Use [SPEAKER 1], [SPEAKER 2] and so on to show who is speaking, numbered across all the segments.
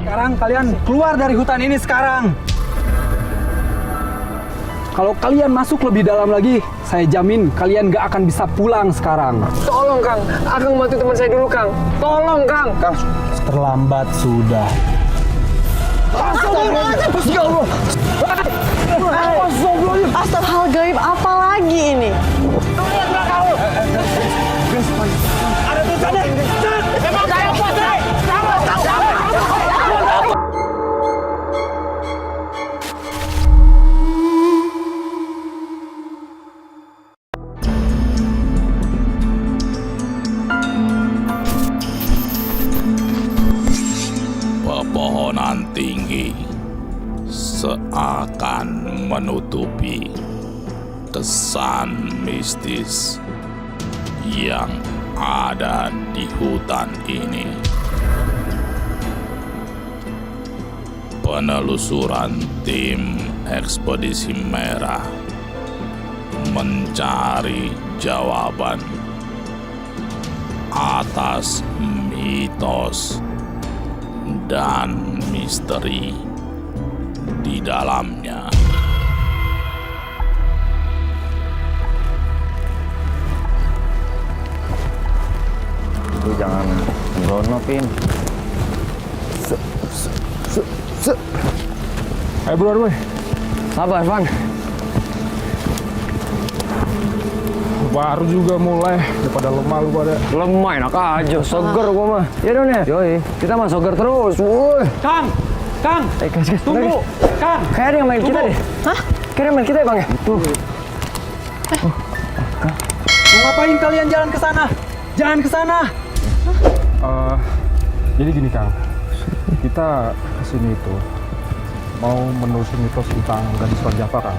[SPEAKER 1] Sekarang kalian keluar dari hutan ini sekarang. Kalau kalian masuk lebih dalam lagi, saya jamin kalian gak akan bisa pulang sekarang.
[SPEAKER 2] Tolong Kang, Akang bantu teman saya dulu Kang. Tolong Kang.
[SPEAKER 1] Kang, terlambat sudah.
[SPEAKER 3] Astagfirullah, hal gaib apa lagi ini?
[SPEAKER 1] Ada tulisannya.
[SPEAKER 4] Pepohonan tinggi seakan menutupi kesan mistis yang ada di hutan ini. Penelusuran tim Ekspedisi Merah mencari jawaban atas mitos dan misteri di dalamnya.
[SPEAKER 5] Lu jangan sembrono, Pin.
[SPEAKER 2] Ayo bro, sabar Van. Baru juga mulai, daripada lemah lu pada. Lemah enak aja, seger gua mah. Ya dong ya. Yoi, kita mah seger terus. Woi.
[SPEAKER 1] Kang,
[SPEAKER 2] Guys,
[SPEAKER 1] tunggu. Kang,
[SPEAKER 2] kayak ada yang main kita deh.
[SPEAKER 3] Hah?
[SPEAKER 2] Kayak ada yang main kita ya Bang ya? Tuh.
[SPEAKER 1] mau ngapain kalian jalan ke sana? Jangan ke sana.
[SPEAKER 2] Jadi gini Kang, kita kesini itu mau menelusuri mitos tentang gadis Java Kang.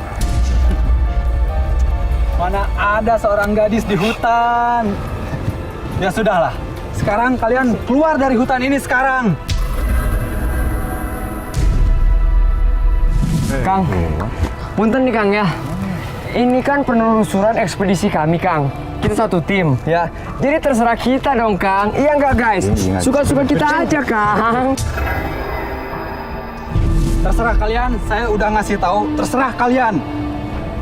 [SPEAKER 1] Mana ada seorang gadis di hutan? Ya sudahlah. Sekarang kalian keluar dari hutan ini sekarang.
[SPEAKER 2] Kang, punten nih Kang ya. Ini kan penelusuran ekspedisi kami Kang. Kita satu tim ya. Jadi terserah kita dong Kang. Iya nggak guys? Suka-suka kita aja Kang.
[SPEAKER 1] Terserah kalian, saya udah ngasih tahu. Terserah kalian.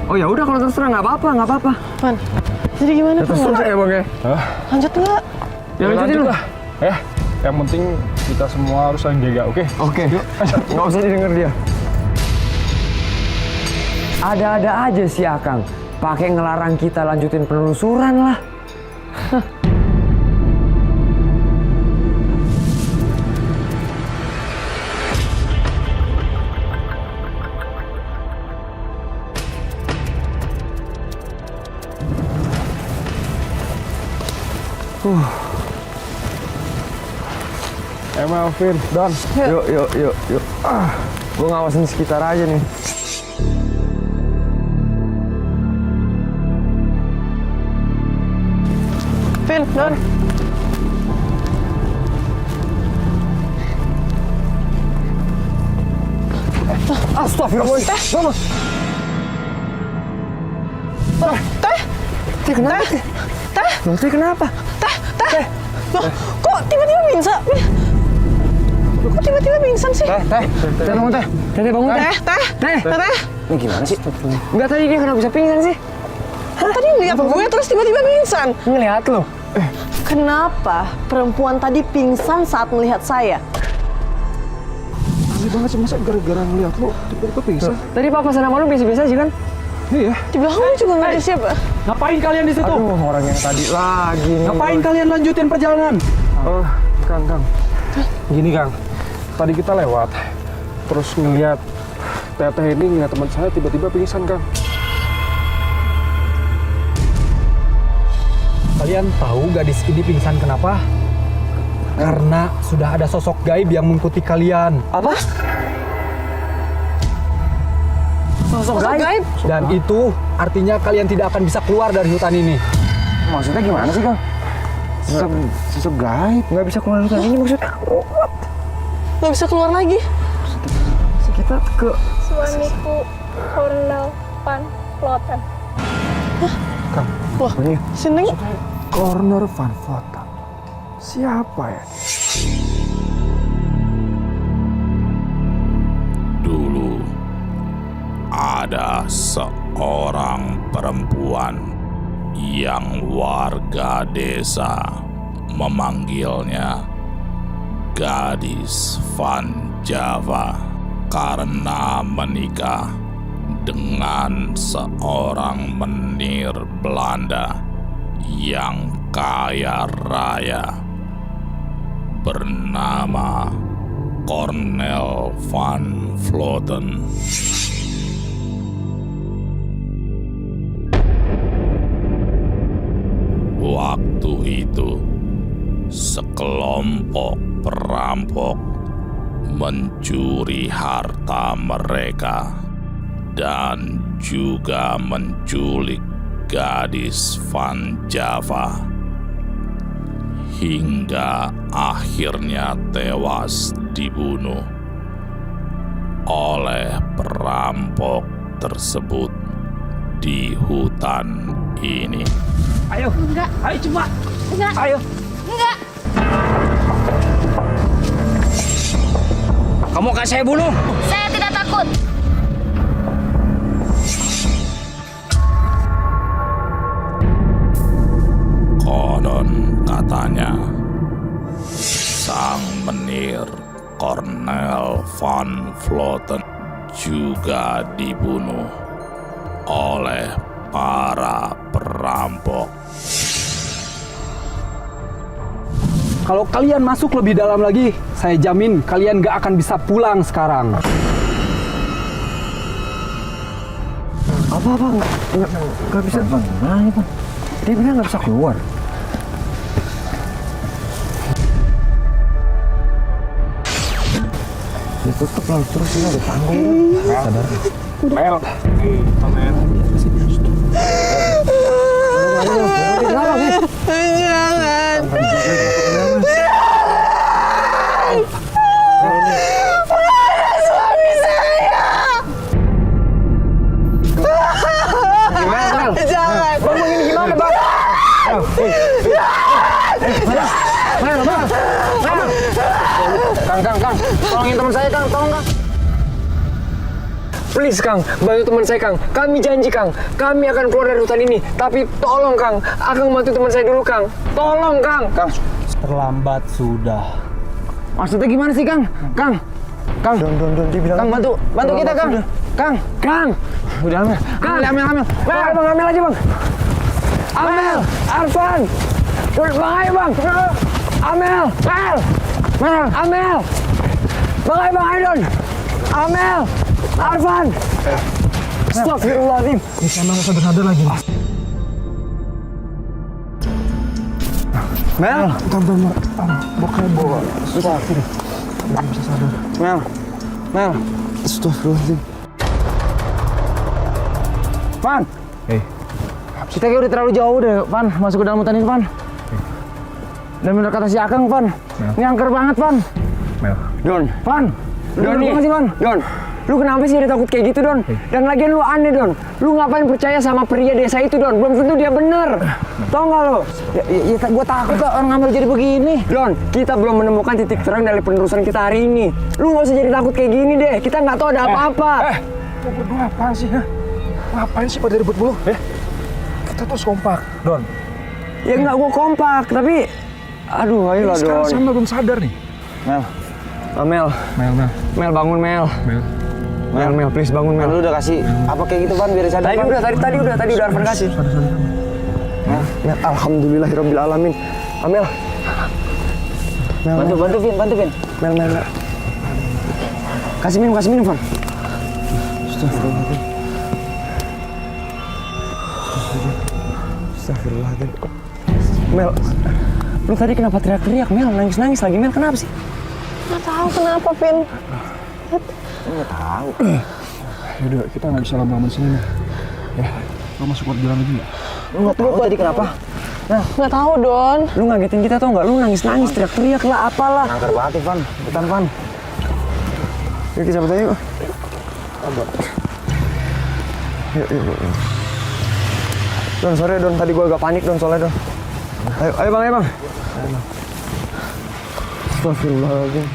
[SPEAKER 2] Oh ya udah kalau terserah nggak apa-apa.
[SPEAKER 3] Van, jadi gimana Van?
[SPEAKER 2] Terserah ya Bang ya.
[SPEAKER 3] Lanjut nggak?
[SPEAKER 2] Ya lanjutin lah.
[SPEAKER 6] Yang penting kita semua harus saling jaga, oke?
[SPEAKER 2] Oke. Nggak usah didengar dia. Ada-ada aja sih Akang. Pakai ngelarang kita lanjutin penelusuran lah.
[SPEAKER 6] Melvin, Don.
[SPEAKER 2] Yuk. Gue ngawasin sekitar aja nih.
[SPEAKER 3] Vin, Don.
[SPEAKER 2] Astagfirullah. Teh kenapa? Teh kenapa?
[SPEAKER 3] Teh. Loh, kok tiba-tiba pingsan? Kok tiba-tiba pingsan sih?
[SPEAKER 2] Teh bangun teh. Teh bangun teh. Teh.
[SPEAKER 5] Ini gimana sih?
[SPEAKER 2] Enggak tadi dia kenapa bisa pingsan sih?
[SPEAKER 3] Tadi ngeliat gue terus tiba-tiba pingsan.
[SPEAKER 2] Ngelihat lo.
[SPEAKER 3] Kenapa perempuan tadi pingsan saat melihat saya?
[SPEAKER 6] Aneh banget sih, masa gara-gara ngeliat lo tiba-tiba pingsan?
[SPEAKER 2] Tadi papa sama lu biasa-biasa aja kan?
[SPEAKER 6] Iya.
[SPEAKER 3] Di belakang juga nggak ada siapa.
[SPEAKER 1] Ngapain kalian di situ?
[SPEAKER 2] Aduh, orang yang tadi lagi nih.
[SPEAKER 1] Ngapain kalian lanjutin perjalanan?
[SPEAKER 6] Kang. Gini Kang, tadi kita lewat, terus ngeliat teteh ini ngeliat teman saya tiba-tiba pingsan Kang.
[SPEAKER 1] Kalian tahu gadis ini pingsan kenapa? Karena sudah ada sosok gaib yang mengikuti kalian.
[SPEAKER 2] Apa? Sosok gaib?
[SPEAKER 1] Dan itu artinya kalian tidak akan bisa keluar dari hutan ini.
[SPEAKER 5] Maksudnya gimana sih, Kang? Sosok gaib.
[SPEAKER 2] Nggak bisa keluar dari hutan ini maksudnya?
[SPEAKER 3] Nggak bisa keluar lagi.
[SPEAKER 2] Kita ke...
[SPEAKER 7] Suamiku Kornel Van Vloten.
[SPEAKER 6] Kang,
[SPEAKER 3] Wah, si Neng
[SPEAKER 6] Corner Van Vloten. Siapa ya?
[SPEAKER 4] ada seorang perempuan yang warga desa memanggilnya Gadis Van Java karena menikah dengan seorang menir Belanda yang kaya raya bernama Cornel van Vloten. Waktu itu, sekelompok perampok mencuri harta mereka dan juga menculik Gadis Van Java hingga akhirnya tewas dibunuh oleh perampok tersebut di hutan ini.
[SPEAKER 2] Ayo.
[SPEAKER 7] Enggak.
[SPEAKER 2] Ayo cepat.
[SPEAKER 7] Enggak.
[SPEAKER 2] Ayo.
[SPEAKER 7] Enggak.
[SPEAKER 2] Kamu akan saya bunuh.
[SPEAKER 7] Saya tidak takut.
[SPEAKER 4] Konon katanya, sang menir Cornel van Vloten juga dibunuh oleh para perampok.
[SPEAKER 1] Kalau kalian masuk lebih dalam lagi, saya jamin kalian gak akan bisa pulang sekarang.
[SPEAKER 5] Apa? Nggak bisa. Nah, ini, Bang. Dia bilang nggak bisa keluar. Ditutup lah, terus ini ada tanggung. Sadar.
[SPEAKER 6] Mel.
[SPEAKER 3] Jangan.
[SPEAKER 2] Bang, ini gimana, Bang? Kang, tolongin teman saya, Kang, tolong, Kang. Please, Kang, bantu teman saya, Kang. Kami janji, Kang, kami akan keluar dari hutan ini. Tapi tolong, Kang, Akang bantu teman saya dulu, Kang. Tolong, Kang. Kang,
[SPEAKER 1] Terlambat sudah.
[SPEAKER 2] maksudnya gimana sih, Kang? Kang,
[SPEAKER 5] Don, dia bilang.
[SPEAKER 2] Kang, bantu kita, Kang. Kang.
[SPEAKER 5] Udah, Mel.
[SPEAKER 2] Kang, ambil. Bang, ambil aja, Bang. Amel, Arfan. Bang, ayo, Bang. Amel, Amel. Bang, ayo, Don. Amel, Arfan. Astagfirullahaladzim. Mel. Mel.
[SPEAKER 5] Astagfirullahaladzim.
[SPEAKER 2] Van. Kita kayak udah terlalu jauh deh, Van. Masuk ke dalam hutan ini, Van. Dan bener kata si Akang, Van. Ini angker banget, Van. Don. Van. Don nih. Don. Lu kenapa sih ada takut kayak gitu, Don? Dan lagian lu aneh, Don. Lu ngapain percaya sama pria desa itu, Don? Belum tentu dia bener. Tau nggak lu? Gua takut kok orang ngambil jadi begini. Don, kita belum menemukan titik terang dari penerusan kita hari ini. Lu nggak usah jadi takut kayak gini deh. Kita nggak tahu ada apa-apa.
[SPEAKER 6] Lu berdua apaan sih, ha? Ngapain sih pada ribut mulu? Kita terus kompak, Don.
[SPEAKER 2] Ya nggak gua kompak, tapi... Aduh, ayolah, Don.
[SPEAKER 6] Sekarang sama belum sadar nih.
[SPEAKER 2] Mel, bangun, Mel. Mel, please bangun, Mel.
[SPEAKER 5] Lu udah kasih apa kayak gitu, Van, biar sadar.
[SPEAKER 2] Tadi udah Arfan kasih. Mel, alhamdulillahirabbil alamin. Mel.
[SPEAKER 5] Bantu, Vin.
[SPEAKER 2] Mel. Kasih minum, Van. Astagfirullahaladzim. Mel, lu tadi kenapa teriak-teriak, Mel? Nangis lagi, Mel. Kenapa sih?
[SPEAKER 7] Nggak tahu kenapa, Vin.
[SPEAKER 6] Yaudah, kita nggak bisa lama-lama sini nih. Ya, lo masuk buat jalan lagi nggak?
[SPEAKER 2] Lu nggak tahu tadi kenapa?
[SPEAKER 7] Nggak tahu, Don.
[SPEAKER 2] Lu ngagetin kita tau nggak? Lu nangis, teriak-teriak lah, apalah.
[SPEAKER 5] Angker banget, Van. Hutan, Van.
[SPEAKER 2] Yuk, kita cabut aja yuk. Yuk. Don, sorry Don, tadi gua agak panik, Don, soalnya, Don. Ayo bang. Astagfirullahaladzim.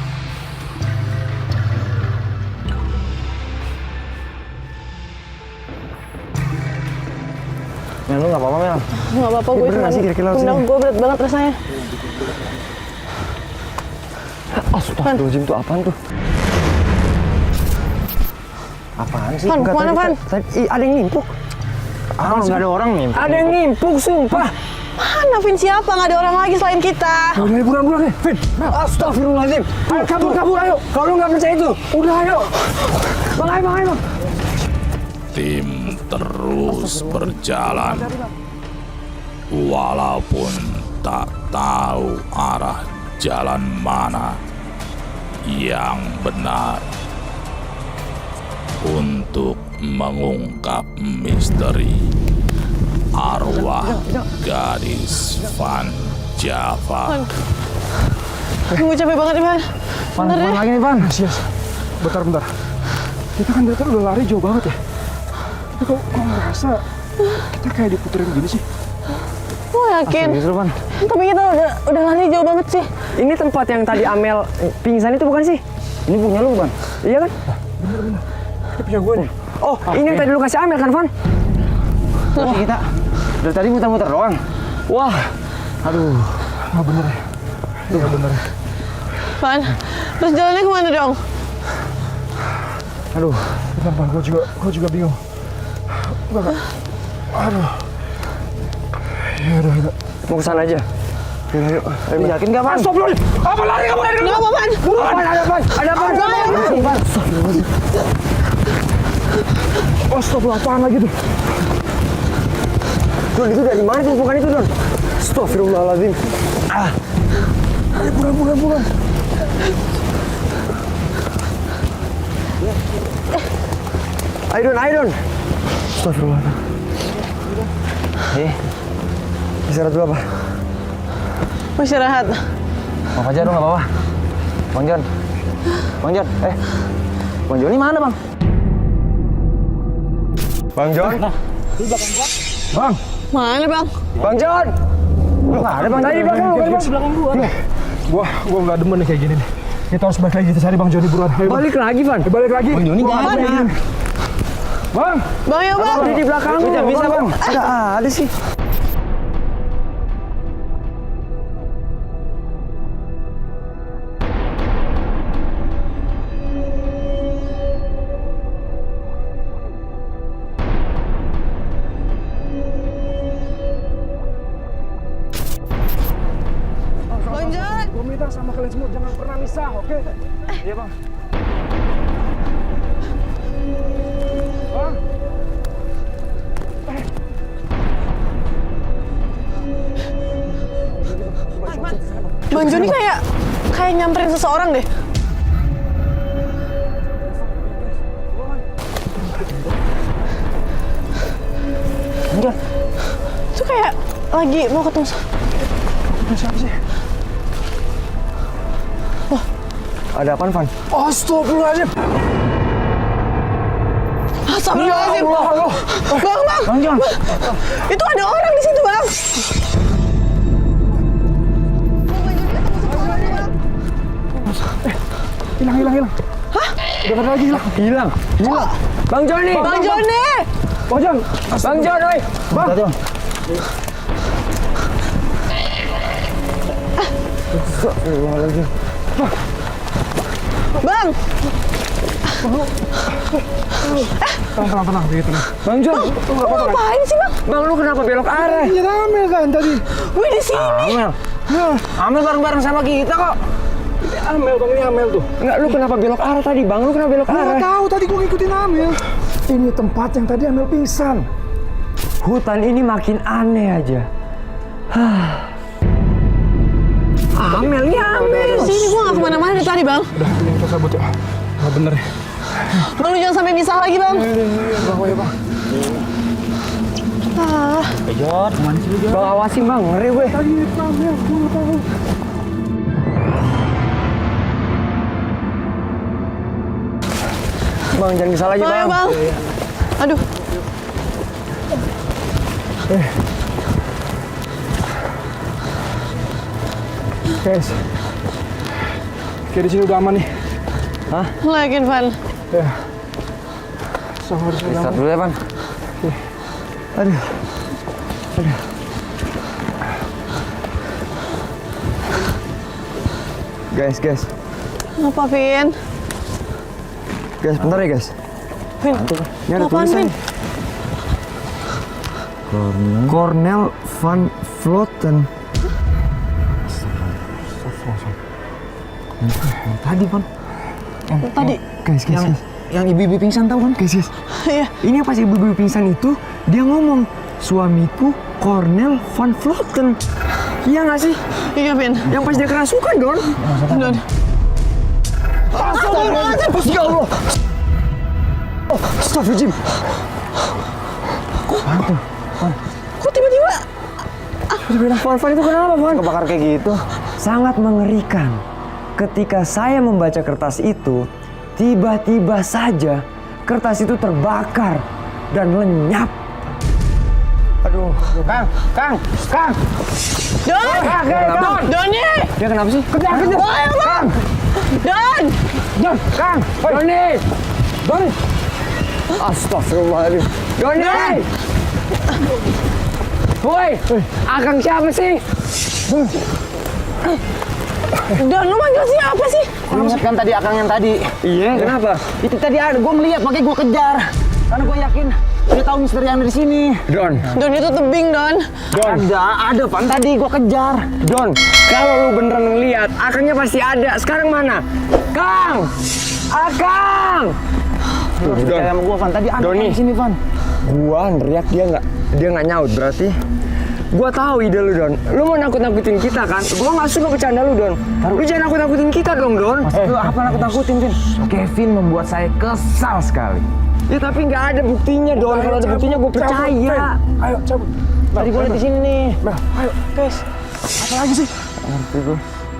[SPEAKER 5] Mel, lu nggak apa-apa Mel?
[SPEAKER 3] Nggak apa-apa, gue
[SPEAKER 5] bener nggak sih kira-kira laut
[SPEAKER 3] pundak
[SPEAKER 5] sini?
[SPEAKER 3] gue berat banget rasanya.
[SPEAKER 2] Astagfirullahaladzim, tuh apaan tuh?
[SPEAKER 5] Apaan sih?
[SPEAKER 3] Van,
[SPEAKER 5] Enggak,
[SPEAKER 3] kemana,
[SPEAKER 5] tadi-
[SPEAKER 3] Van?
[SPEAKER 5] tadi ada yang nimpuk. Ah, nggak ada orang nih.
[SPEAKER 2] Ada yang nimpuk, sumpah.
[SPEAKER 3] Mana Vin, siapa? Nggak ada orang lagi selain kita.
[SPEAKER 2] Udah, buruan nih. Vin, astagfirullahaladzim. Ayo, kabur, ayo. Kalau lu nggak percaya itu, udah ayo. Bang, ayo.
[SPEAKER 4] Tim terus berjalan walaupun tak tahu arah jalan mana yang benar untuk mengungkap misteri arwah gadis Van Java.
[SPEAKER 3] Gue capek banget nih, Van. Bener deh.
[SPEAKER 5] Lagi nih Van.
[SPEAKER 6] Yes. Bentar. Kita kan dari tadi udah lari jauh banget ya. Tapi kok ngerasa kita kayak diputerin gini sih?
[SPEAKER 3] Gue yakin.
[SPEAKER 5] Serius lu Van?
[SPEAKER 3] Tapi kita udah lari jauh banget sih.
[SPEAKER 2] Ini tempat yang tadi Amel pingsan itu bukan sih?
[SPEAKER 5] Ini punya lu Van?
[SPEAKER 2] Iya kan?
[SPEAKER 6] Ini punya gue nih.
[SPEAKER 2] Oh, ini yang tadi lu kasih Amel kan, Van?
[SPEAKER 5] Tapi kita dari tadi muter-muter doang.
[SPEAKER 2] Wah,
[SPEAKER 6] Aduh, nggak bener ya. Nggak bener ya.
[SPEAKER 3] Van, terus jalannya kemana dong?
[SPEAKER 6] Aduh, bentar Van, gue juga bingung. Enggak. Aduh. Ya udah.
[SPEAKER 2] mau ke sana aja.
[SPEAKER 6] Yaudah, yuk.
[SPEAKER 5] Lu yakin nggak Van?
[SPEAKER 6] Stop lu! Apa lari kamu dari
[SPEAKER 3] Nggak apa, Van.
[SPEAKER 2] Buruan, ada apa?
[SPEAKER 6] Oh, stop lu, apaan lagi tuh?
[SPEAKER 2] Don, itu dari mana tumpukan itu, Don? Astagfirullahaladzim.
[SPEAKER 6] Ayo, buruan.
[SPEAKER 2] Ayo, Don.
[SPEAKER 6] Astagfirullahaladzim.
[SPEAKER 2] Istirahat dulu apa?
[SPEAKER 3] Mau istirahat.
[SPEAKER 5] Mau aja dong, nggak apa-apa. Bang Jon. Bang Jon ini mana Bang?
[SPEAKER 2] Bang Jon?
[SPEAKER 6] Bang!
[SPEAKER 3] Mana, Bang?
[SPEAKER 2] Bang Jon!
[SPEAKER 5] Nggak ada Bang.
[SPEAKER 2] Tadi di belakang lu, kan, Bang?
[SPEAKER 6] Gua nggak demen nih kayak gini nih. Kita harus balik lagi, kita cari Bang Joni buruan. Ayo, Bang.
[SPEAKER 2] Balik lagi, Van.
[SPEAKER 6] Balik lagi.
[SPEAKER 5] Bang Joni nggak ada.
[SPEAKER 6] Bang!
[SPEAKER 3] Bang, ya, Bang.
[SPEAKER 2] Tadi di belakang lu.
[SPEAKER 5] Tidak bisa Bang. Ada sih.
[SPEAKER 3] Bang Jon.
[SPEAKER 6] Gua minta sama kalian semua jangan pernah misah, oke?
[SPEAKER 5] Iya Bang.
[SPEAKER 6] Bang!
[SPEAKER 3] Bang Jon ini kayak nyamperin seseorang deh.
[SPEAKER 5] Bang Jon.
[SPEAKER 3] Itu kayak lagi mau ketemu
[SPEAKER 6] Siapa sih?
[SPEAKER 2] Ada apaan, Van?
[SPEAKER 6] Astagfirullahaladzim!
[SPEAKER 3] Astagfirullahaladzim. Bang.
[SPEAKER 5] Bang Jon.
[SPEAKER 3] Itu ada orang di situ, Bang.
[SPEAKER 6] Hilang. Hah? Udah lagi hilang.
[SPEAKER 2] Hilang. Bang Joni!
[SPEAKER 3] Bang Joni.
[SPEAKER 6] Bang Jon!
[SPEAKER 2] Bang Jon, oi!
[SPEAKER 5] Bang Jon.
[SPEAKER 3] Bang.
[SPEAKER 6] Tenang, begitu.
[SPEAKER 2] Bang Jon!
[SPEAKER 3] Lu ngapain sih, Bang?
[SPEAKER 2] Bang, lu kenapa belok arah?
[SPEAKER 6] Iya Amel kan tadi.
[SPEAKER 3] Wih, di sini.
[SPEAKER 5] Amel bareng-bareng sama kita kok.
[SPEAKER 6] Amel Bang, ini Amel tuh.
[SPEAKER 2] Enggak, lu kenapa belok arah tadi, Bang? Lu kenapa belok
[SPEAKER 6] Gua
[SPEAKER 2] arah?
[SPEAKER 6] nggak tahu tadi gua ngikutin Amel. Ini tempat yang tadi Amel pingsan.
[SPEAKER 2] Hutan ini makin aneh aja. Amelnya Amel.
[SPEAKER 3] Di sini gua nggak kemana-mana dari tadi, Bang.
[SPEAKER 6] Udah, ini kita cabut ya. Nggak bener ya.
[SPEAKER 3] Bang, lu jangan sampai misah lagi, Bang.
[SPEAKER 6] Bang.
[SPEAKER 3] Ah,
[SPEAKER 5] Jon, kemana sih lu Jon?
[SPEAKER 2] Bang, awasin, Bang. Ngeri gue.
[SPEAKER 6] Tadi ini Amel, gua nggak tahu.
[SPEAKER 2] Bang, jangan kesal lagi,
[SPEAKER 3] Bang, ya,
[SPEAKER 2] Bang.
[SPEAKER 3] Bang. Aduh.
[SPEAKER 6] Guys. Kayak di sini udah aman nih.
[SPEAKER 3] Lu yakin, Van?
[SPEAKER 6] Ya. Sama harus udah
[SPEAKER 5] Istirahat
[SPEAKER 6] aman.
[SPEAKER 5] dulu ya Bang.
[SPEAKER 2] Guys.
[SPEAKER 3] Apa, Vin?
[SPEAKER 2] Guys, bentar ya guys.
[SPEAKER 3] Vin,
[SPEAKER 2] Ini ada
[SPEAKER 3] apaan,
[SPEAKER 2] tulisan.
[SPEAKER 3] Vin?
[SPEAKER 2] Cornel van Vloten. Tadi, Van.
[SPEAKER 3] Tadi.
[SPEAKER 2] Guys.
[SPEAKER 5] Yang ibu-ibu pingsan tahu kan?
[SPEAKER 2] Guys.
[SPEAKER 3] Iya.
[SPEAKER 2] Ini pas ibu-ibu pingsan itu, dia ngomong, suamiku Cornel van Vloten. Iya nggak sih?
[SPEAKER 3] Iya, Vin.
[SPEAKER 2] Yang pas dia kerasukan, Don.
[SPEAKER 3] Don. Astagfirullahaladzim.
[SPEAKER 2] Ya Allah. Astagfirullahaladzim.
[SPEAKER 3] Kok tiba-tiba?
[SPEAKER 2] Van itu kenapa, Van?
[SPEAKER 5] Kebakar kayak gitu.
[SPEAKER 2] Sangat mengerikan. Ketika saya membaca kertas itu, tiba-tiba saja kertas itu terbakar dan lenyap. Aduh,
[SPEAKER 5] Kang.
[SPEAKER 3] Don! Doni!
[SPEAKER 2] dia kenapa sih?
[SPEAKER 3] Kejar! Woi, Bang! Don!
[SPEAKER 2] Doni! Astagfirullahaladzim. Doni! Woi, Akang siapa sih?
[SPEAKER 3] Don, lu manggil siapa sih?
[SPEAKER 5] Lu ingat kan tadi Akang yang tadi?
[SPEAKER 2] Iya, kenapa?
[SPEAKER 5] Itu tadi ada, gue ngeliat, makanya gue kejar. Karena gue yakin dia tahu misteri yang ada di sini.
[SPEAKER 2] Don,
[SPEAKER 3] Don itu tebing, Don.
[SPEAKER 5] Ada Van tadi gue kejar.
[SPEAKER 2] Don, kalau lu beneran ngeliat, Akangnya pasti ada. Sekarang mana? Kang! Akang!
[SPEAKER 5] Lu harus percaya sama gue Van, tadi ada
[SPEAKER 2] Doni.
[SPEAKER 5] di sini Van.
[SPEAKER 2] Gua neriak dia nggak nyaut berarti. Gua tahu ide lu, Don. Lu mau nakut-nakutin kita kan? Gua nggak suka bercanda lu, Don. Lu jangan nakut-nakutin kita dong, Don.
[SPEAKER 5] Lu apa nakut-nakutin Vin? Kevin membuat saya kesal sekali.
[SPEAKER 2] Ya tapi nggak ada buktinya, Don. Kalau ada buktinya gua percaya.
[SPEAKER 6] Ayo cabut.
[SPEAKER 5] Tadi gue liat di sini nih.
[SPEAKER 6] Mel, ayo.
[SPEAKER 3] Guys,
[SPEAKER 6] Apa lagi sih?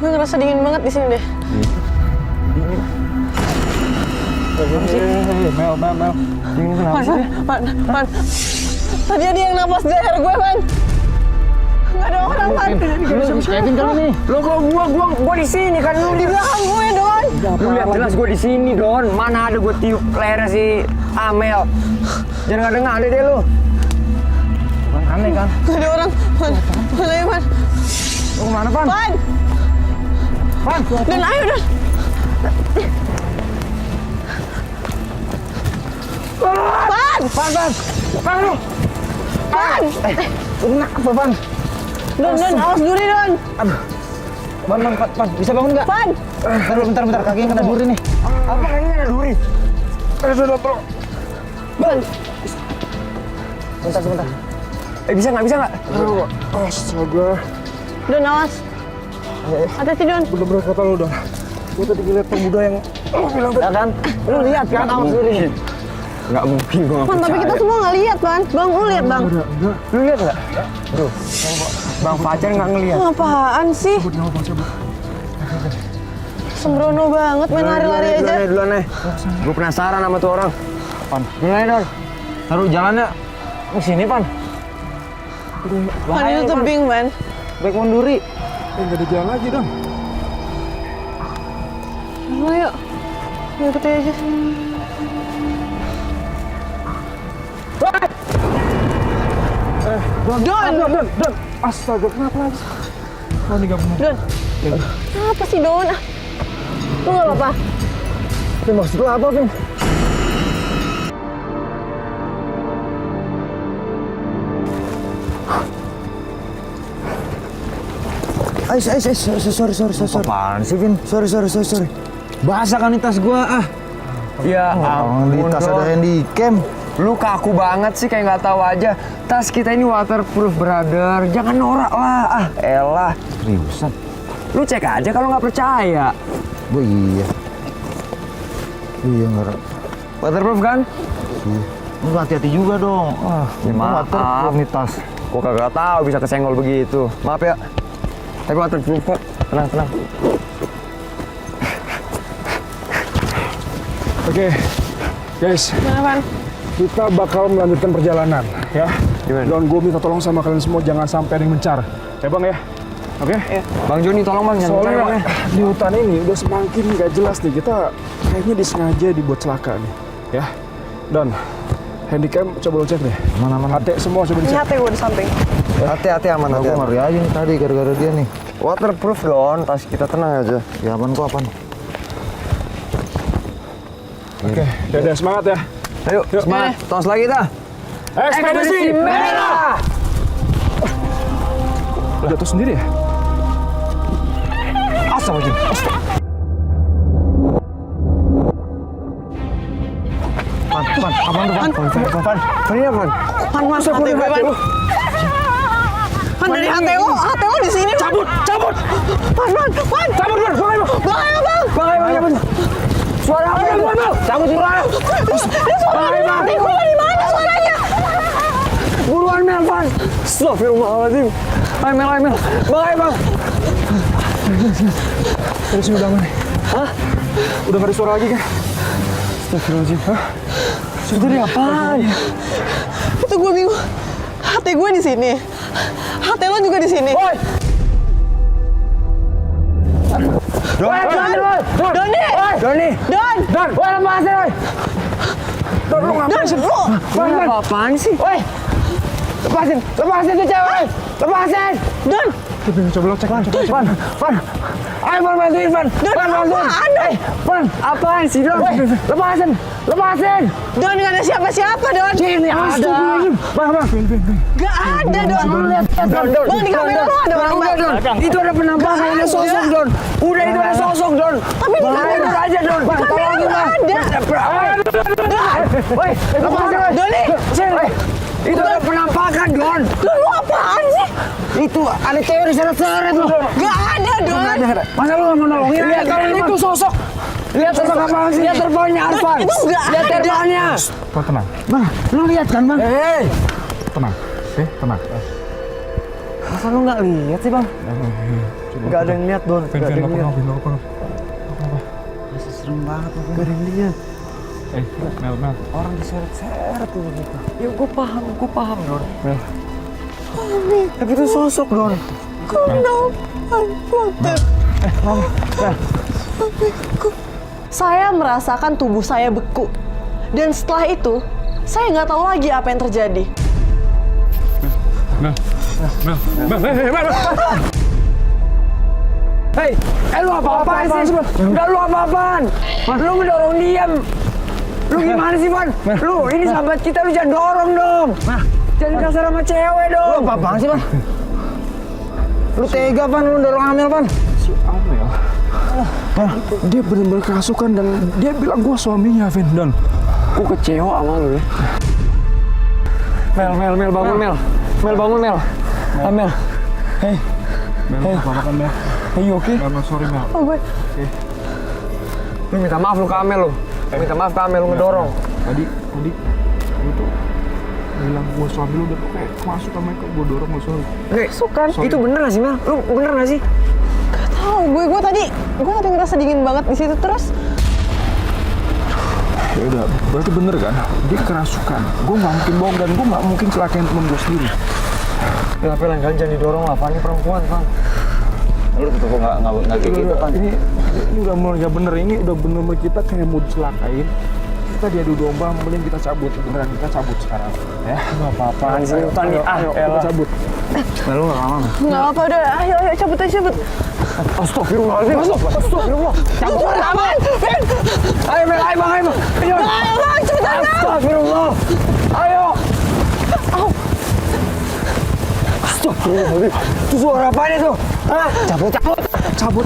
[SPEAKER 3] gue ngerasa dingin banget di sini deh.
[SPEAKER 6] Mel.
[SPEAKER 2] Dingin kenapa sih?
[SPEAKER 3] Man. Tadi ada yang napas di leher gue, Man. Nggak ada orang, Man.
[SPEAKER 5] Kevin kali nih.
[SPEAKER 2] Lo kok gua di sini kan lu
[SPEAKER 3] Di belakang gue, Don.
[SPEAKER 2] Lu lihat jelas gua di sini, Don. Mana ada gua tiup lehernya si Amel. Jangan ada deh lu.
[SPEAKER 5] Bukan aneh kan?
[SPEAKER 3] Nggak ada orang. Man, ayo, Man.
[SPEAKER 5] Lu kemana Van?
[SPEAKER 3] Man. Don, ayo, Don.
[SPEAKER 5] Van lu.
[SPEAKER 3] Man.
[SPEAKER 5] Kenapa Van?
[SPEAKER 3] Don, awas duri, Don.
[SPEAKER 5] Van, bisa bangun nggak?
[SPEAKER 3] Man.
[SPEAKER 5] Bentar, kakinya kena duri nih.
[SPEAKER 2] Apa kayaknya ada duri?
[SPEAKER 3] Man.
[SPEAKER 5] Sebentar.
[SPEAKER 2] Bisa nggak?
[SPEAKER 6] Astaga.
[SPEAKER 3] Don, awas. Hati-hati, Don.
[SPEAKER 6] Bener-bener kata lu, Don. Gue tadi ngeliat pemuda yang
[SPEAKER 5] Ya kan? Lu lihat kan awas duri.
[SPEAKER 2] Nggak mungkin gua nggak
[SPEAKER 3] Man, tapi
[SPEAKER 2] percaya.
[SPEAKER 3] kita semua nggak lihat, Bang. Bang, lu lihat, Bang.
[SPEAKER 2] Lu lihat nggak? Tuh, Bang Fajar nggak ngelihat.
[SPEAKER 3] Apaan sih? Sembrono banget main lari-lari aja.
[SPEAKER 2] Duluan nih. Gue penasaran sama tuh orang.
[SPEAKER 5] Pan.
[SPEAKER 2] Duluan, Don.
[SPEAKER 5] Taruh jalannya ke sini Pan.
[SPEAKER 3] Man, itu tebing, Man.
[SPEAKER 5] Baik munduri.
[SPEAKER 6] nggak ada jalan lagi, Don.
[SPEAKER 3] Ayo, ikut aja.
[SPEAKER 6] Don. Astaga, kenapa lagi? Oh, ini gak bener.
[SPEAKER 3] Don, apa sih, Don? Lu nggak apa-apa?
[SPEAKER 5] Vin, maksud lu apa, Vin?
[SPEAKER 2] Sorry.
[SPEAKER 5] Apaan sih, Vin?
[SPEAKER 2] Sorry.
[SPEAKER 5] Basah kan tas gua, ah.
[SPEAKER 2] Ya ampun,
[SPEAKER 5] Tas
[SPEAKER 2] Don.
[SPEAKER 5] ada handycam.
[SPEAKER 2] Lu kaku banget sih, kayak nggak tahu aja. Tas kita ini waterproof, brother. Jangan norak lah. Ah, elah.
[SPEAKER 5] Seriusan?
[SPEAKER 2] Lu cek aja kalau nggak percaya.
[SPEAKER 5] Gua iya. Iya, nggak.
[SPEAKER 2] Waterproof kan?
[SPEAKER 5] Lu hati-hati juga dong.
[SPEAKER 2] Ya maaf.
[SPEAKER 5] Waterproof nih tas.
[SPEAKER 2] Gua kagak tahu bisa kesenggol begitu. Maaf ya. Tapi waterproof kok. Tenang.
[SPEAKER 6] Oke, guys.
[SPEAKER 3] Gimana, Pan?
[SPEAKER 6] Kita bakal melanjutkan perjalanan, ya.
[SPEAKER 2] Gimana?
[SPEAKER 6] Dan gue minta tolong sama kalian semua, jangan sampai ada yang mencar. Ya, Bang, ya? Oke?
[SPEAKER 2] Bang Joni, tolong Bang, jangan
[SPEAKER 6] Soalnya
[SPEAKER 2] Bang, ya.
[SPEAKER 6] di hutan ini udah semakin nggak jelas nih. Kita kayaknya disengaja dibuat celaka nih, ya. Dan Handycam coba lo cek deh.
[SPEAKER 5] Aman.
[SPEAKER 6] Hati semua coba
[SPEAKER 3] Ini
[SPEAKER 6] dicek.
[SPEAKER 3] hati gue di samping.
[SPEAKER 2] Hati-hati aman,
[SPEAKER 5] Gue
[SPEAKER 2] hati-hati.
[SPEAKER 5] ngeri aja nih tadi gara-gara dia nih.
[SPEAKER 2] Waterproof Don, tas kita tenang aja.
[SPEAKER 5] Ya aman kok apaan?
[SPEAKER 6] Oke, udah semangat ya.
[SPEAKER 2] Ayo, semangat. Tos lagi dah.
[SPEAKER 6] Ekspedisi merah. Jatuh sendiri ya?
[SPEAKER 2] Astagfirullahaladzim. Pan, abang tuh Pan. Ini apa?
[SPEAKER 3] Pan, hati gue, Pan. Pan, dari hati lo di sini.
[SPEAKER 6] Cabut.
[SPEAKER 3] Pan.
[SPEAKER 6] Cabut, Bang.
[SPEAKER 3] Bang.
[SPEAKER 2] Suara apa?
[SPEAKER 6] Cabut suara.
[SPEAKER 3] Ini suara hati gue dari mana suaranya?
[SPEAKER 2] Buruan Mel, Pan. Astagfirullahaladzim. Ayo Mel. Bang.
[SPEAKER 6] Dari sini udah aman nih.
[SPEAKER 2] Hah?
[SPEAKER 6] Udah gak ada suara lagi kan?
[SPEAKER 2] Astagfirullahaladzim. Hah? Itu dia apaan?
[SPEAKER 3] Itu gue bingung. Hati gue di sini. Hati lo juga di sini.
[SPEAKER 2] Woi! Don! Woi, lepasin, woi!
[SPEAKER 6] Don, lu ngapain sih?
[SPEAKER 2] Don, apaan sih? Woi! Lepasin tuh cewek! Lepasin!
[SPEAKER 3] Don!
[SPEAKER 6] Coba lo cek.
[SPEAKER 2] Pan! Ayo, Pan, bantuin, Pan!
[SPEAKER 3] Don,
[SPEAKER 2] Pan, bantuin!
[SPEAKER 3] apaan?
[SPEAKER 2] Pan, apaan sih, Don? Lepasin!
[SPEAKER 3] Don, gak ada siapa-siapa, Don.
[SPEAKER 2] Sini ada!
[SPEAKER 6] Bang.
[SPEAKER 3] Gak ada, Don.
[SPEAKER 2] Don.
[SPEAKER 3] Bang, di kamera lo ada orang, Bang.
[SPEAKER 2] Don. Itu ada penampakan, ada sosok, Don. Udah, itu ada sosok, Don.
[SPEAKER 3] Tapi di kamera
[SPEAKER 2] aja, Don.
[SPEAKER 3] Di kamera lo ada.
[SPEAKER 2] Woi, lepasin, woi!
[SPEAKER 3] Doni!
[SPEAKER 2] Sini! Itu ada penampakan, Don.
[SPEAKER 3] Don, lu apaan sih?
[SPEAKER 2] Itu ada cewek di sana seret, Don.
[SPEAKER 3] Gak ada, Don.
[SPEAKER 2] Masa lu gak mau nolongin? Lihat kalau itu sosok. Lihat sosok apa sih? Lihat terbalnya Arfan.
[SPEAKER 3] Itu nggak
[SPEAKER 2] Lihat
[SPEAKER 3] ada.
[SPEAKER 2] terbalnya.
[SPEAKER 6] Bang, tenang.
[SPEAKER 2] Bang, lu lihat kan, Bang?
[SPEAKER 6] Tenang. Tenang.
[SPEAKER 2] Masa lu nggak lihat sih, Bang? Nggak ada yang lihat, Don. Nggak ada yang lihat. Serem banget, Bang. Nggak ada yang lihat.
[SPEAKER 6] Mel.
[SPEAKER 2] Orang diseret-seret tuh gitu. Ya, gue paham, Don.
[SPEAKER 6] Mel.
[SPEAKER 2] Tapi itu sosok, Don.
[SPEAKER 3] Saya merasakan tubuh saya beku. Dan setelah itu, saya nggak tahu lagi apa yang terjadi.
[SPEAKER 6] Mel.
[SPEAKER 2] Hei, lu apa-apaan sih? Enggak, lu apa-apaan? Lu ngedorong diam. Lu gimana sih, Van? Lu, ini sahabat kita, lu jangan dorong dong. Jangan kasar sama cewek dong. Lu apa-apaan sih, Van? Lu tega, Van, lu dorong Amel, Van.
[SPEAKER 6] Amel. Dia benar-benar kerasukan dan dia bilang gua suaminya, Vin. Dan
[SPEAKER 2] Gua kecewa sama lu ya. Mel, bangun, Mel. Mel, bangun, Mel. Amel. Hei.
[SPEAKER 6] Mel, apa kan Mel?
[SPEAKER 2] Hey, oke?
[SPEAKER 6] Mel, sorry Mel.
[SPEAKER 3] Oh, gue.
[SPEAKER 2] Lu minta maaf lu ke Amel lu. Minta maaf ke Amel lu ngedorong.
[SPEAKER 6] Tadi lu tuh bilang gua suami lu udah kayak masuk sama gua dorong lu, sorry.
[SPEAKER 3] Sukan.
[SPEAKER 2] Itu bener gak sih, Mel? Lu bener gak sih?
[SPEAKER 3] Gak tahu. Gue tadi ngerasa dingin banget di situ terus.
[SPEAKER 6] Ya udah, berarti bener kan? Dia kerasukan. Gua nggak mungkin bohong dan gua nggak mungkin celakain temen gua sendiri.
[SPEAKER 2] Ya, tapi lain kali jangan didorong lah, Van. Ini perempuan, Van.
[SPEAKER 5] Lu tuh nggak kayak gitu kan?
[SPEAKER 6] Ini udah mulai nggak bener. Ini udah bener-bener kita kayak mau celakain. Kita diadu domba, mending kita cabut. Beneran kita cabut sekarang. Ya, nggak apa-apa.
[SPEAKER 2] Anjing, Tani.
[SPEAKER 6] Ayo, kita cabut.
[SPEAKER 5] Mel, lu nggak lama.
[SPEAKER 3] Nggak apa udah. Ayo, cabut aja, cabut.
[SPEAKER 2] Astagfirullahaladzim. Astagfirullah.
[SPEAKER 3] Cabut, aman. Vin.
[SPEAKER 2] Ayo, Mel. Ayo, Bang. Ayo,
[SPEAKER 3] Bang, cepetan, Bang.
[SPEAKER 2] Astagfirullah. Ayo. Astagfirullahaladzim. Itu suara apaan itu? Hah? Cabut.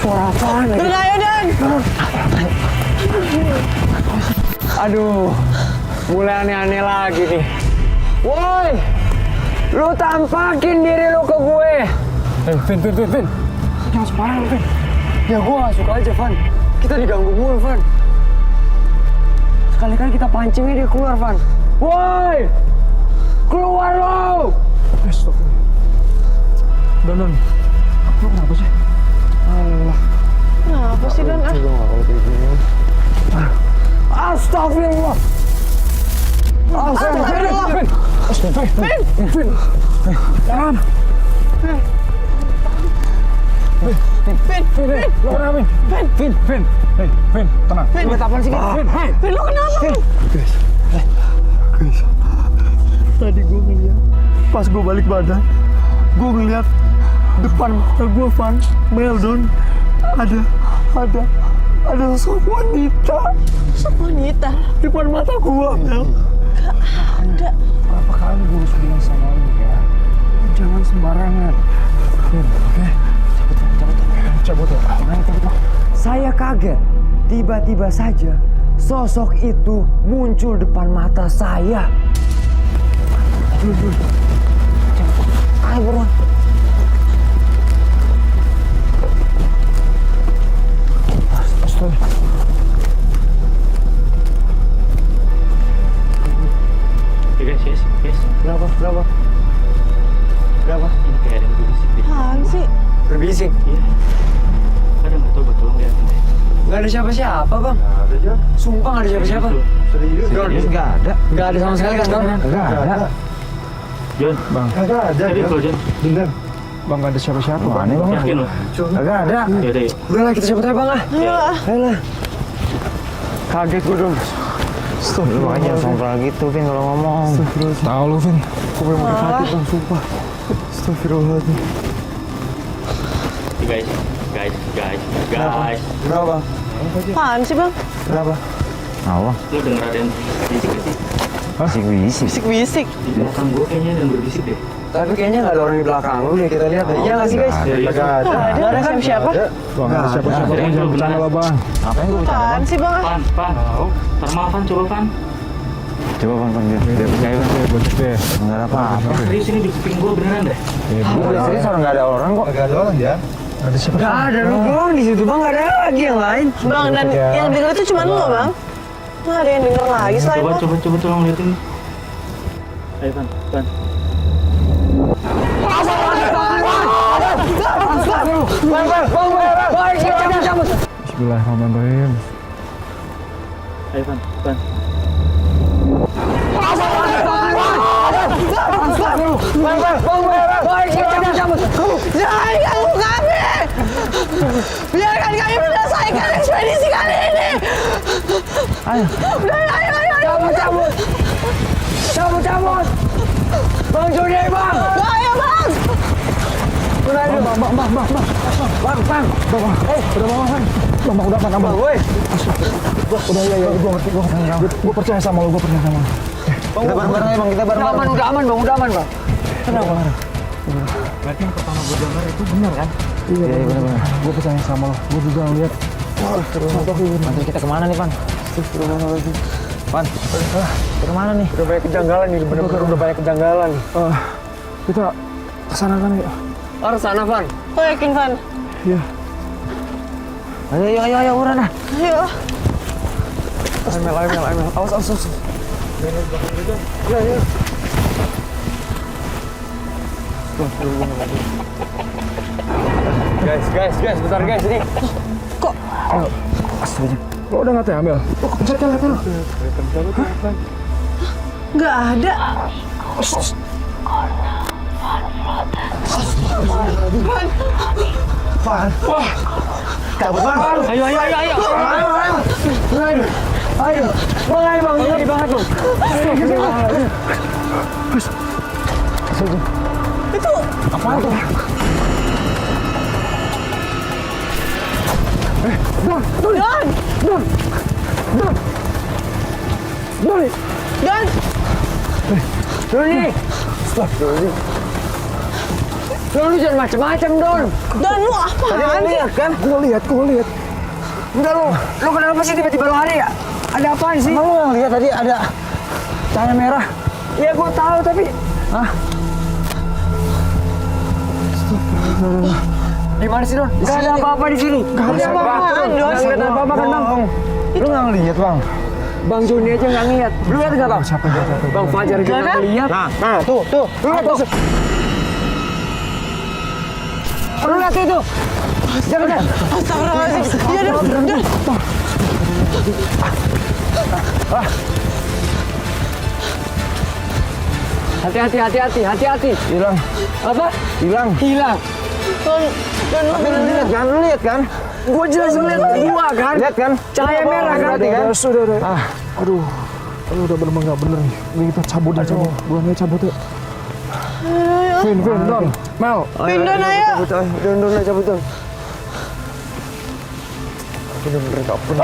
[SPEAKER 2] Suara apaan lagi?
[SPEAKER 3] Dan ayo, Dan.
[SPEAKER 2] Aduh, mulai aneh-aneh lagi nih. Woi, lu tampakin diri lu ke gue.
[SPEAKER 6] Vin. Jangan sembarang lu, Vin.
[SPEAKER 2] Ya gue gak suka aja, Van. Kita diganggu mulu, Van. Sekali-kali kita pancingnya dia keluar, Van. Woi, keluar lo!
[SPEAKER 6] Stop. Don. Lu kenapa sih?
[SPEAKER 2] Allah.
[SPEAKER 3] Kenapa sih, Dan?
[SPEAKER 2] Astagfirullah.
[SPEAKER 3] Astagfirullah.
[SPEAKER 6] Vin. Jangan.
[SPEAKER 3] Vin.
[SPEAKER 6] Lu kenapa, Vin?
[SPEAKER 1] Vin, tenang.
[SPEAKER 3] Vin,
[SPEAKER 2] apaan sih?
[SPEAKER 3] Vin, lu kenapa? Vin?
[SPEAKER 1] Guys, tadi gue ngeliat, pas gue balik badan, gue ngeliat depan mata gue, Van, Meldon, ada sosok wanita
[SPEAKER 3] Wanita.
[SPEAKER 1] depan mata gue, Mel.
[SPEAKER 3] Gak ada.
[SPEAKER 6] Berapa kali gue harus bilang sama lu ya? Jangan sembarangan. Oke? Cabut ya.
[SPEAKER 2] Saya kaget. Tiba-tiba saja sosok itu muncul depan mata saya. Ayo buruan.
[SPEAKER 8] Guys.
[SPEAKER 2] Berapa?
[SPEAKER 8] Ini kayak ada yang berisik deh.
[SPEAKER 3] Apaan sih?
[SPEAKER 2] Berbisik.
[SPEAKER 8] Iya. Ada nggak tahu, tolong liatin deh.
[SPEAKER 2] Nggak ada siapa-siapa, Bang. Sumpah nggak ada siapa-siapa.
[SPEAKER 5] Serius nggak ada.
[SPEAKER 2] Nggak ada sama sekali kan, Bang?
[SPEAKER 5] Nggak ada.
[SPEAKER 8] John,
[SPEAKER 5] Kagak ada.
[SPEAKER 8] serius loh John.
[SPEAKER 5] Bener.
[SPEAKER 6] Bang, nggak ada siapa-siapa.
[SPEAKER 5] Aneh bang.
[SPEAKER 8] Yakin lo?
[SPEAKER 5] Kagak ada.
[SPEAKER 8] Yaudah yuk.
[SPEAKER 2] Udah lah, kita cabut aja, Bang. Ayolah. Kaget gue dong.
[SPEAKER 5] Lu makanya sompral gitu, Vin, kalau ngomong.
[SPEAKER 6] Tahu lu, Vin. Gue belum sakit, Bang, sumpah. Astagfirullahaladzim.
[SPEAKER 8] Guys.
[SPEAKER 5] Berapa bang?
[SPEAKER 3] Apaan sih, Bang?
[SPEAKER 5] Berapa? Awang.
[SPEAKER 8] Lu denger ada yang berisik gak sih?
[SPEAKER 5] Bisik-bisik.
[SPEAKER 3] Bisik-bisik.
[SPEAKER 8] Di belakang gue kayaknya ada yang berbisik deh.
[SPEAKER 2] Tapi kayaknya nggak ada orang di belakang lu deh, kita lihat deh. Iya nggak sih, guys?
[SPEAKER 5] Kagak ada.
[SPEAKER 3] Gak ada siapa-siapa.
[SPEAKER 6] Bang, nggak ada siapa-siapa. Bang, jangan bercanda lah, Bang.
[SPEAKER 5] Ngapain gue bercanda
[SPEAKER 3] Apaan
[SPEAKER 5] bang?
[SPEAKER 3] sih, Bang?
[SPEAKER 8] Pan. Termaafan coba Pan.
[SPEAKER 5] Coba bang, dia percaya bang.
[SPEAKER 6] Bocok deh.
[SPEAKER 5] Nggak ada apa-apa.
[SPEAKER 8] Serius ini di kuping gue beneran deh.
[SPEAKER 5] Serius orang nggak ada orang kok. Nggak ada orang ya.
[SPEAKER 6] Ada siapa?
[SPEAKER 2] Nggak ada lu doang di situ, Bang. Nggak ada lagi yang lain.
[SPEAKER 3] Bang, dan yang denger itu cuma lu, Bang. Nggak ada yang denger lagi selain lu.
[SPEAKER 8] Coba tolong liatin. Ayo Pan.
[SPEAKER 6] Bismillahirrahmanirrahim.
[SPEAKER 8] Ayo Pan.
[SPEAKER 3] Jangan ganggu kami! Biarkan kami menyelesaikan ekspedisi kali ini!
[SPEAKER 2] Cabut. Bang Joni, Bang.
[SPEAKER 3] Ayo, Bang!
[SPEAKER 6] Gue percaya sama lu,
[SPEAKER 5] Kita bareng-bareng ya bang, kita bareng-bareng.
[SPEAKER 2] Udah aman, Bang.
[SPEAKER 5] Kenapa?
[SPEAKER 6] Berarti yang pertama gue dengar itu benar kan?
[SPEAKER 5] Iya benar-benar.
[SPEAKER 6] Gue percaya sama lo. Gue juga ngeliat.
[SPEAKER 5] Nanti kita kemana nih Pan? Pan, kita kemana nih?
[SPEAKER 2] Udah banyak kejanggalan nih, bener-bener udah banyak kejanggalan.
[SPEAKER 6] Kita kesana kan ya?
[SPEAKER 2] Harus sana, Van.
[SPEAKER 3] Kau yakin, Van?
[SPEAKER 6] Iya.
[SPEAKER 5] Ayo, uran lah.
[SPEAKER 3] Ayo.
[SPEAKER 2] Ayo. Awas. Guys, bentar guys, ini.
[SPEAKER 6] Lo udah nggak ambil?
[SPEAKER 3] Nggak ada.
[SPEAKER 2] Bang, ini banget loh.
[SPEAKER 3] Itu
[SPEAKER 2] Apa tuh?
[SPEAKER 3] Dan
[SPEAKER 2] Doni! Don, lu jangan macem-macem, Don.
[SPEAKER 3] lu apaan sih?
[SPEAKER 2] Kan? Gue lihat. Enggak lu kenapa sih tiba-tiba lari ya? Ada apaan sih?
[SPEAKER 5] Emang lu nggak lihat tadi ada cahaya merah?
[SPEAKER 2] Ya gue tahu tapi. Di mana sih, Don? Gak ada apa-apa di sini. Gak ada apa-apa. Gak ada apa-apa kan, Bang?
[SPEAKER 5] Lu nggak ngeliat bang?
[SPEAKER 2] Bang Joni aja nggak ngeliat. Lu lihat nggak, Bang? Bang Fajar juga nggak ngeliat.
[SPEAKER 5] Nah, tuh.
[SPEAKER 2] Lu lihat tuh. Lu lihat itu. Jangan.
[SPEAKER 3] Astagfirullahaladzim. Iya, Dan.
[SPEAKER 2] Hati-hati.
[SPEAKER 5] Hilang.
[SPEAKER 2] Apa?
[SPEAKER 5] Hilang.
[SPEAKER 2] Hilang.
[SPEAKER 3] Dan
[SPEAKER 5] Tapi lu lihat kan?
[SPEAKER 2] Gua jelas ngeliat gua kan.
[SPEAKER 5] Lihat kan?
[SPEAKER 2] Cahaya merah kan.
[SPEAKER 6] Ya sudah. Aduh, udah bener nggak bener nih. Ini kita cabut aja. Buruan aja cabut ya. Vin, Don, Mel.
[SPEAKER 7] Pin, Don, ayo.
[SPEAKER 2] Don, cabut Don. Bener-bener gak bener.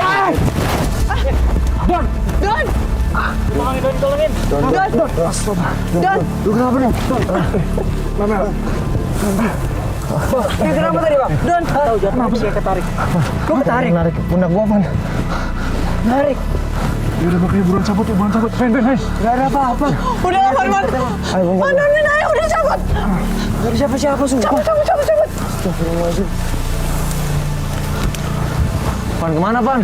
[SPEAKER 7] Don.
[SPEAKER 8] Tolongin, Don, tolongin.
[SPEAKER 7] Don.
[SPEAKER 2] Lu kenapa nih?
[SPEAKER 6] Mel.
[SPEAKER 2] Ini kenapa tadi bang?
[SPEAKER 7] Don.
[SPEAKER 8] Tahu jatuh saya ketarik.
[SPEAKER 2] Lu ketarik?
[SPEAKER 5] Narik pundak gua, Van.
[SPEAKER 2] Narik.
[SPEAKER 6] Ya udah makanya buruan cabut. Vin, hei.
[SPEAKER 2] Gak ada apa-apa.
[SPEAKER 7] Udah, Van. Don, ayo, udah cabut.
[SPEAKER 2] Gak ada siapa-siapa sumpah.
[SPEAKER 7] Cabut.
[SPEAKER 2] Astagfirullahaladzim.
[SPEAKER 5] Van kemana, Van?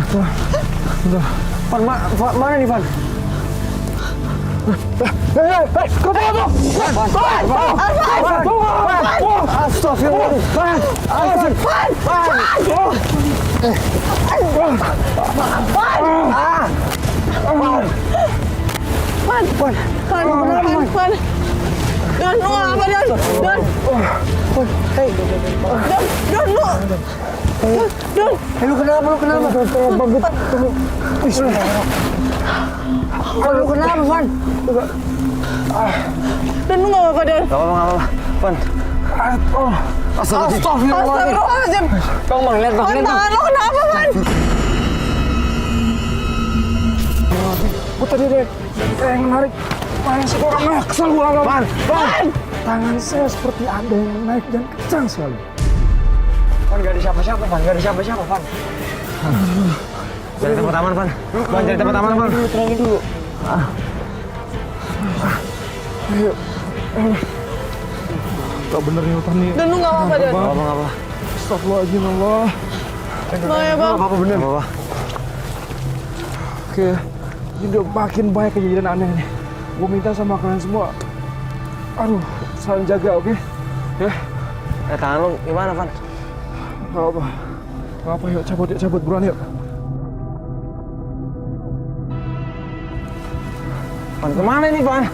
[SPEAKER 2] Van, mana nih Van?
[SPEAKER 7] Van. Don, lu apa, Don? Don, lu. Don.
[SPEAKER 2] Lu kenapa? Lu kenapa, Van?
[SPEAKER 7] Don, lu nggak apa-apa, Don.
[SPEAKER 5] Gak apa-apa, Van.
[SPEAKER 7] Astagfirullahaladzim.
[SPEAKER 2] Bang, lihat bang,
[SPEAKER 7] Van,
[SPEAKER 2] lihat bang.
[SPEAKER 7] tangan lu kenapa, Van?
[SPEAKER 6] Gua tadi deh yang narik tangan seorang kesal gua nggak, Van. Tangan saya seperti ada yang naik dan kencang sekali.
[SPEAKER 2] Van, gak ada siapa-siapa, Van.
[SPEAKER 5] Cari tempat aman, Van. Van, cari tempat aman, Van.
[SPEAKER 2] Tenangin dulu.
[SPEAKER 6] Gak bener nih hutan nih.
[SPEAKER 7] Don, lu nggak apa-apa, Don.
[SPEAKER 5] Gak apa-apa.
[SPEAKER 6] Astagfirullahaladzim, Allah.
[SPEAKER 7] Bang, ya, Bang.
[SPEAKER 5] Apa bener? Gak apa-apa.
[SPEAKER 6] Oke, ini udah makin banyak kejadian aneh nih. Gue minta sama kalian semua, saling jaga, oke? Ya,
[SPEAKER 5] Tangan lu gimana, Van?
[SPEAKER 6] gak apa, yuk cabut, buruan yuk.
[SPEAKER 5] Van, kemana nih, Van?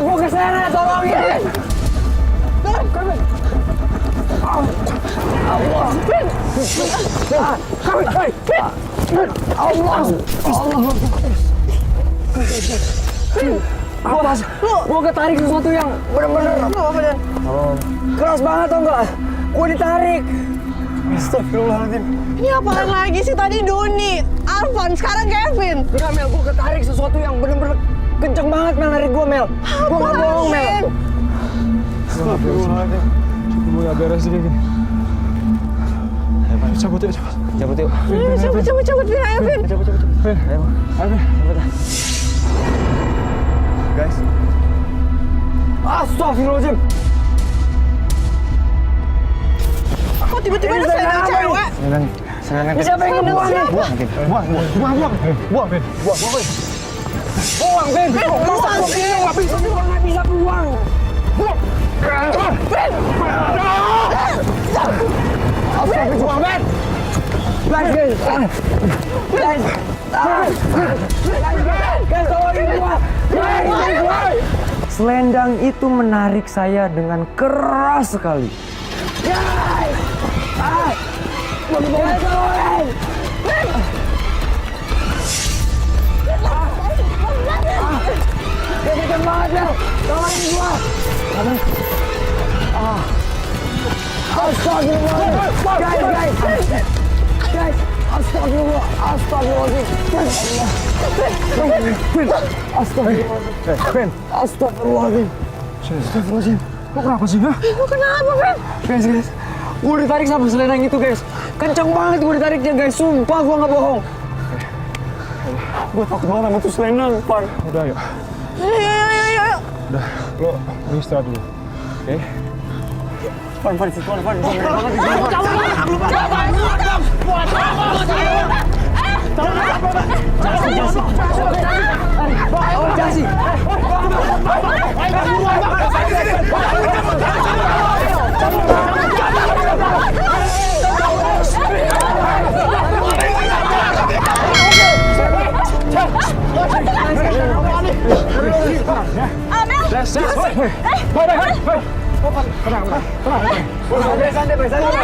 [SPEAKER 2] Gua kesana, tolongin. Gua ketarik sesuatu yang bener-bener keras banget tau nggak? Gua ditarik. Astagfirullahaladzim.
[SPEAKER 7] Ini apaan lagi sih? Tadi Doni, Arvan, sekarang Kevin.
[SPEAKER 2] Enggak Mel, gua ketarik sesuatu yang bener-bener kenceng banget Mel narik gua Mel. Gua nggak bohong Mel.
[SPEAKER 6] Astagfirullahaladzim. Gue gak beres nih kayak gini. Ayo, cabut yuk.
[SPEAKER 5] Cabut yuk.
[SPEAKER 7] Cabut, Vin, ayo, Vin.
[SPEAKER 6] Ayo,
[SPEAKER 5] Guys.
[SPEAKER 2] Astagfirullahaladzim.
[SPEAKER 7] Kok tiba-tiba ada selendang cewek?
[SPEAKER 5] Selendang.
[SPEAKER 2] Siapa yang ngebuang nih?
[SPEAKER 5] Buang, Ben.
[SPEAKER 2] Buang Ben. Masa gua bilang nggak bisa buang. Buang. Buang Ben. Guys, tolongin gua. Selendang itu menarik saya dengan keras sekali. Guys! Tolongin! Dia kenceng banget, Bel. Tolongin gua. Astagfirullah. Guys. Astagfirullah. Astagfirullahaladzim. Astagfirullahaladzim.
[SPEAKER 6] Lo kenapa sih, ha?
[SPEAKER 7] Lu kenapa, Vin?
[SPEAKER 2] Guys. Gue ditarik sama selendang itu, guys. Kenceng banget gue ditariknya, guys. Sumpah gue nggak bohong. Gue takut banget sama tuh selendang, Pan.
[SPEAKER 6] Udah, yuk.
[SPEAKER 7] Ayo.
[SPEAKER 6] Udah, lo istirahat dulu. Oke?
[SPEAKER 2] Pan, situ, Pan.
[SPEAKER 7] Jangan.
[SPEAKER 2] Santai.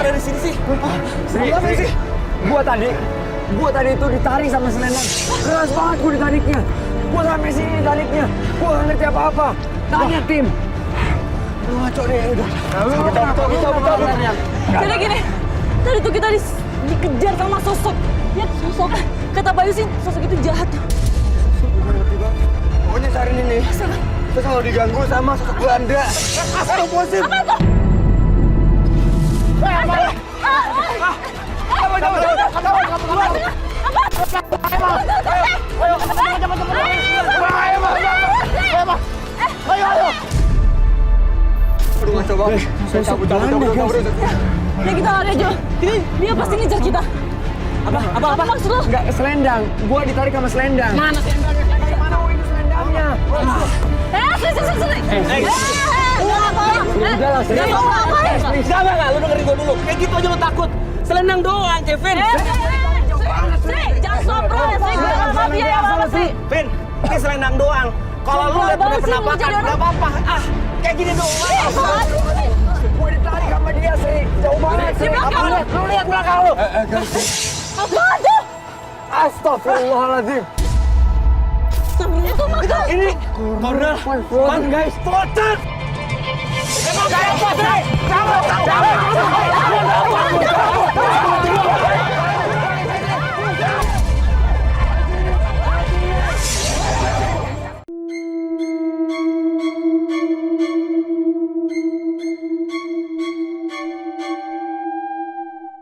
[SPEAKER 2] Dari sini sih. Sri. Gua tadi itu ditarik sama selendang. Keras banget gua ditariknya. Gua sampai sini ditariknya. Gua nggak ngerti apa-apa. Tanya tim. Ngaco deh, udah. Betul.
[SPEAKER 7] Jadi gini, tadi tuh kita dikejar sama sosok. Ya, sosok. Kata Bayu sih, sosok itu jahat.
[SPEAKER 2] Pokoknya sehari ini nih, kita selalu diganggu sama sosok Belanda. Astagfirullahaladzim.
[SPEAKER 7] Apa itu?
[SPEAKER 2] Aduh, ngaco banget. Cabut.
[SPEAKER 7] Ya kita lari aja. Dia pasti ngejar kita. Apa maksud lo?
[SPEAKER 2] Enggak, selendang. Gua ditarik sama selendang.
[SPEAKER 7] Mana selendangnya?
[SPEAKER 2] Mana ini selendangnya?
[SPEAKER 7] Sini.
[SPEAKER 2] Udah lah, Sri.
[SPEAKER 8] Enggak, lu dengerin gua dulu. Kayak gitu aja lu takut. Selendang doang, Kevin.
[SPEAKER 7] Sri, jangan sopro ya, Sri. Gue gak mafia ya, apa Sri?
[SPEAKER 8] Vin, ini selendang doang. Kalau lu lihat punya penampakan, nggak apa-apa. Ah, kayak gini doang.
[SPEAKER 2] Gua ditarik sama dia, Sri. Jauh banget, Sri.
[SPEAKER 8] Lu lihat belakang lu.
[SPEAKER 7] Apa tuh?
[SPEAKER 2] Astagfirullahaladzim.
[SPEAKER 7] Itu maksud.
[SPEAKER 8] Ini corner. Pan guys, tocat. Jangan.